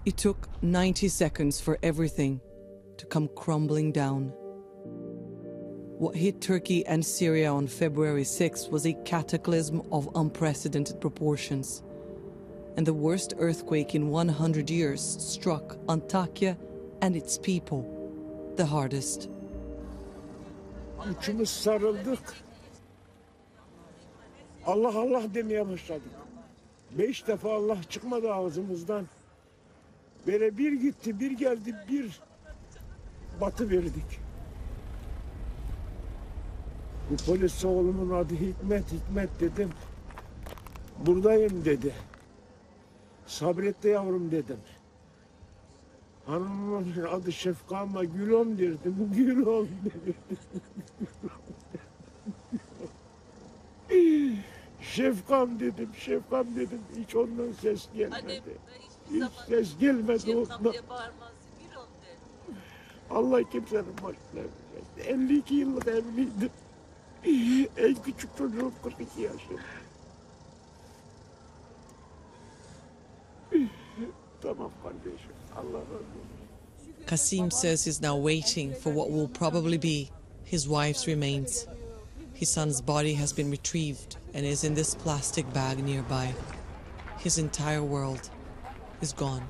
It took 90 seconds for everything to come crumbling down. What hit Turkey and Syria on February 6 was a cataclysm of unprecedented proportions. And the worst earthquake in 100 years struck Antioquia and its people the hardest. Üçümüz sarıldık. Allah Allah demeye başladık. 5 defa Allah çıkmadı ağzımızdan. Böyle bir gitti, bir geldi, bir batı verdik. Bu polis oğlumun adı Hikmet, Hikmet dedim. Buradayım dedi. Sabret de yavrum dedim. Hanımın adı Şefka ama Gülom dedim. Gülom dedi. Şefkam dedim, Şefkam dedim. Hiç ondan ses gelmedi. Hiç ses gelmedi ondan. Allah kimsenin başına vermesin. 52 yıllık evliydim. En küçük çocuğum 42 yaşında. Tamam kardeşim. Allah razı olsun. Kasim says he's now waiting for what will probably be his wife's remains. His son's body has been retrieved and is in this plastic bag nearby. His entire world is gone.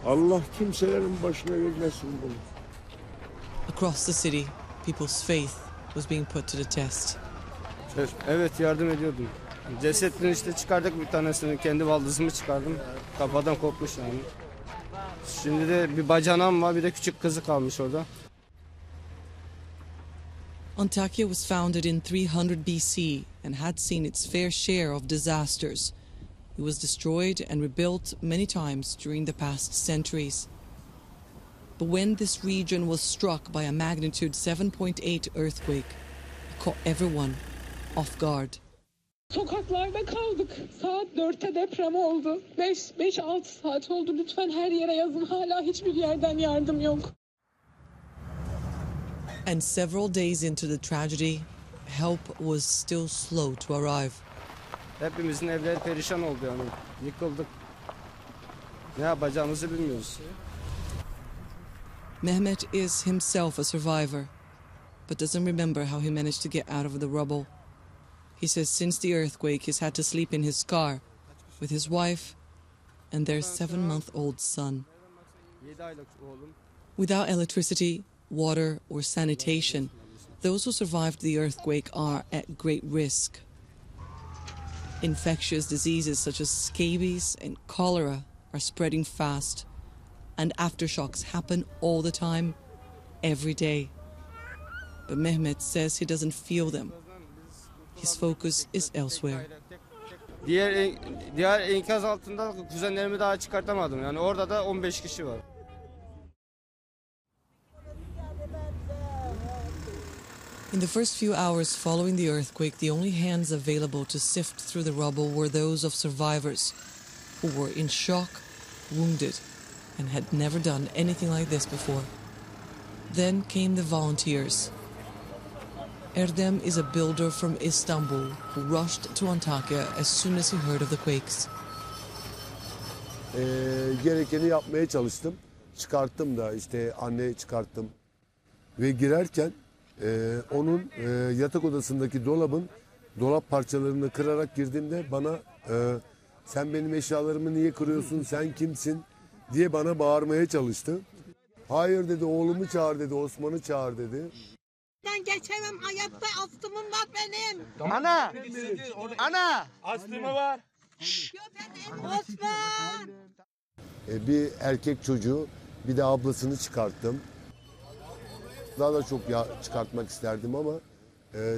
Allah kimselerin başına vermesin bunu. Across the city, people's faith was being put to the test. Evet, yardım ediyordum. Cesetini işte çıkardık, bir tanesini kendi baldızımı çıkardım. Kafadan kopmuş yani. Şimdi de bir bacanam var, bir de küçük kızı kalmış orada. Antioquia was founded in 300 BC and had seen its fair share of disasters. It was destroyed and rebuilt many times during the past centuries. But when this region was struck by a magnitude 7.8 earthquake, it caught everyone off guard. Sokaklarda kaldık. Saat 4'te deprem oldu. 5-6 saat oldu. Lütfen her yere yazın. Hala hiçbir yerden yardım yok. And several days into the tragedy, help was still slow to arrive. Hepimizin evleri perişan oldu yani. Yıkıldık. Ne yapacağımızı bilmiyoruz. Mehmet is himself a survivor, but doesn't remember how he managed to get out of the rubble. He says since the earthquake, he's had to sleep in his car with his wife and their 7-month-old son. Without electricity, water, or sanitation, those who survived the earthquake are at great risk. Infectious diseases such as scabies and cholera are spreading fast, and aftershocks happen all the time, every day. But Mehmet says he doesn't feel them. His focus is elsewhere. Diğer enkaz altında kuzenlerimi daha çıkartamadım. Yani orada da 15 kişi var. In the first few hours following the earthquake, the only hands available to sift through the rubble were those of survivors who were in shock, wounded, and had never done anything like this before. Then came the volunteers. Erdem is a builder from Istanbul who rushed to Antakya as soon as he heard of the quakes. Gerekeni yapmaya çalıştım. Çıkarttım da işte anneyi çıkarttım. Ve girerken onun yatak odasındaki dolap parçalarını kırarak girdiğimde bana sen benim eşyalarımı niye kırıyorsun, sen kimsin diye bana bağırmaya çalıştı. Hayır dedi, oğlumu çağır dedi, Osman'ı çağır dedi. Ben geçemem, hayatta astımım var benim. Ana! Ana! Astımı var. Osman! Bir erkek çocuğu, bir de ablasını çıkarttım. Daha da çok çıkartmak isterdim ama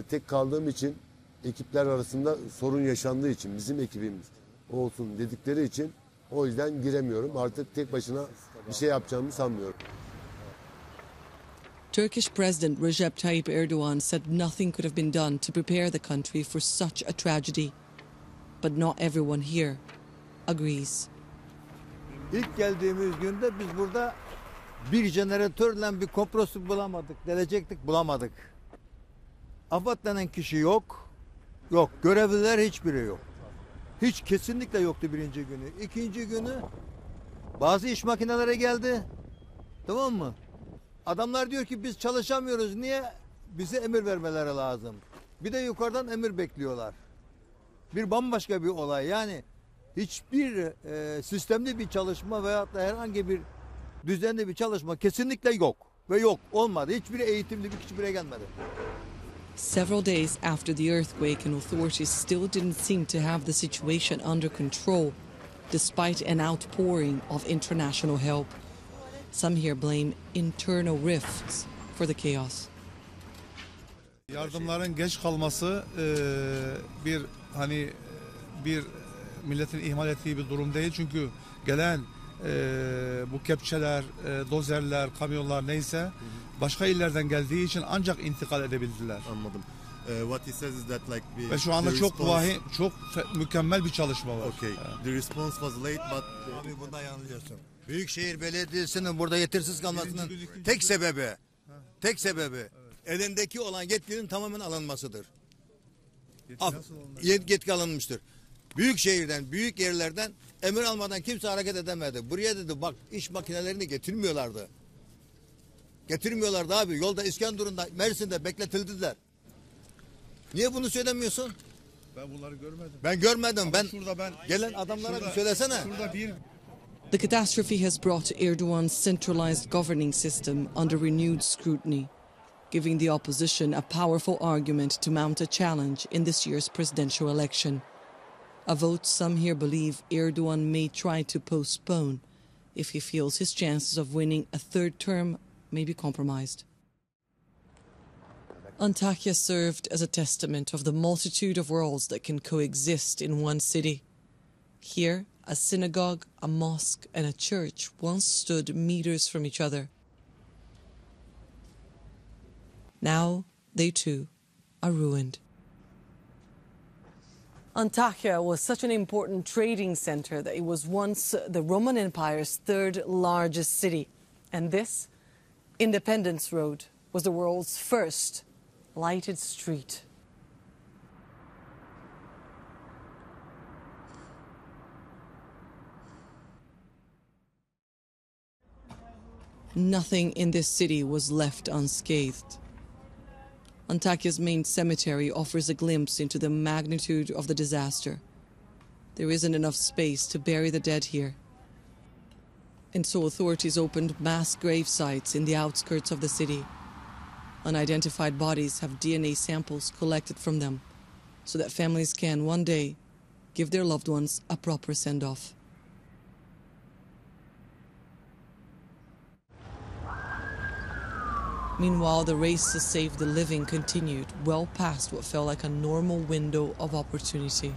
tek kaldığım için ekipler arasında sorun yaşandığı için bizim ekibimiz olsun dedikleri için o yüzden giremiyorum. Artık tek başına bir şey yapacağımı sanmıyorum. Turkish President Recep Tayyip Erdogan said nothing could have been done to prepare the country for such a tragedy. But not everyone here agrees. İlk geldiğimiz günde biz burada Bir jeneratörle bir kompresör bulamadık. Delecektik, bulamadık. AFAD denen kişi yok. Yok. Görevliler hiçbiri yok. Hiç kesinlikle yoktu birinci günü. İkinci günü bazı iş makineleri geldi. Tamam mı? Adamlar diyor ki biz çalışamıyoruz. Niye? Bize emir vermeleri lazım. Bir de yukarıdan emir bekliyorlar. Bir bambaşka bir olay. Yani hiçbir sistemli bir çalışma veyahut da herhangi bir düzenli bir çalışma kesinlikle yok. Ve yok. Olmadı. Hiçbir eğitimli bir kişi buraya gelmedi. Several days after the earthquake, and authorities still didn't seem to have the situation under control, despite an outpouring of international help. Some here blame internal rifts for the chaos. Yardımların geç kalması bir milletin ihmal ettiği bir durum değil. Çünkü gelen bu kepçeler, dozerler, kamyonlar neyse başka illerden geldiği için ancak intikal edebildiler. Anladım. What he says is that like ve şu anda çok mükemmel bir çalışma var. Okay. The response was late but abi bunda yanılıyorsun. Büyükşehir Belediyesi'nin burada yetersiz kalmasının tek sebebi elindeki olan yetkinin tamamen alınmasıdır. Yetki alınmıştır. Büyük şehirden, büyük yerlerden emir almadan kimse hareket edemedi. Buraya dedi bak iş makinelerini getirmiyorlardı. Getirmiyorlardı abi. Yolda İskenderun'da, Mersin'de bekletildiler. Niye bunu söylemiyorsun? Ben bunları görmedim. Ben görmedim. Gelen adamlara bir söylesene. The catastrophe has brought Erdogan's centralized governing system under renewed scrutiny, giving the opposition a powerful argument to mount a challenge in this year's presidential election. A vote some here believe Erdogan may try to postpone if he feels his chances of winning a third term may be compromised. Antioquia served as a testament of the multitude of worlds that can coexist in one city. Here, a synagogue, a mosque, and a church once stood meters from each other. Now, they too are ruined. Antioquia was such an important trading center that it was once the Roman Empire's third largest city. And this, Independence Road, was the world's first lighted street. Nothing in this city was left unscathed. Antakya's main cemetery offers a glimpse into the magnitude of the disaster. There isn't enough space to bury the dead here. And so authorities opened mass grave sites in the outskirts of the city. Unidentified bodies have DNA samples collected from them so that families can one day give their loved ones a proper send-off. Meanwhile, the race to save the living continued well past what felt like a normal window of opportunity.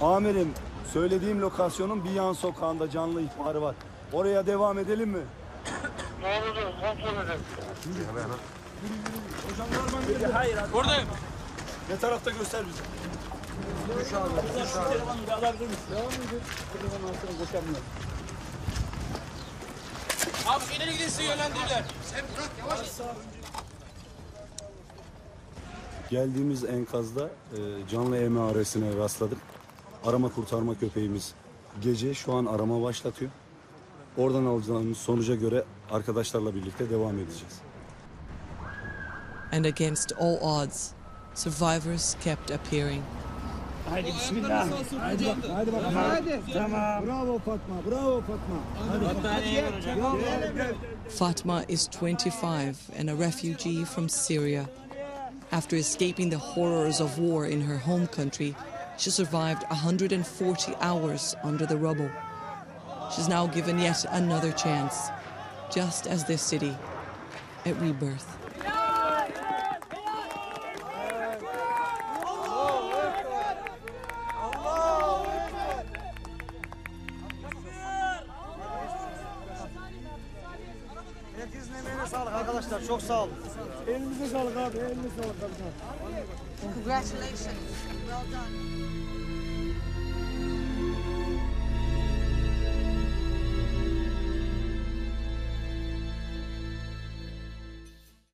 Amirim, söylediğim lokasyonun bir yan sokağında canlı ihbarı var. Oraya devam edelim mi? Ne oldu? Kontrol edelim. Hocam hayır abi. Buradayım. Ne tarafta göster bize. Düş abi. Düş abi. Alabilir misin? Devam edin. Kırmızı altına koşamıyorum. Abi ileri gidin sizi yönlendirirler. Sen bırak yavaş. Geldiğimiz enkazda canlı emaresine rastladık. Arama kurtarma köpeğimiz gece şu an arama başlatıyor. Oradan alacağımız sonuca göre arkadaşlarla birlikte devam edeceğiz. And against all odds, survivors kept appearing. Haydi bismillah. Haydi bak, haydi bakalım. Haydi. Tamam. Bravo Fatma, bravo Fatma. Hadi. Fatma is 25 and a refugee from Syria. After escaping the horrors of war in her home country, she survived 140 hours under the rubble. She's now given yet another chance, just as this city, at rebirth. Herkesin emeğine sağlık arkadaşlar. Çok sağ olun. Elinize sağlık abi, elinize sağlık abi. Congratulations. Well done.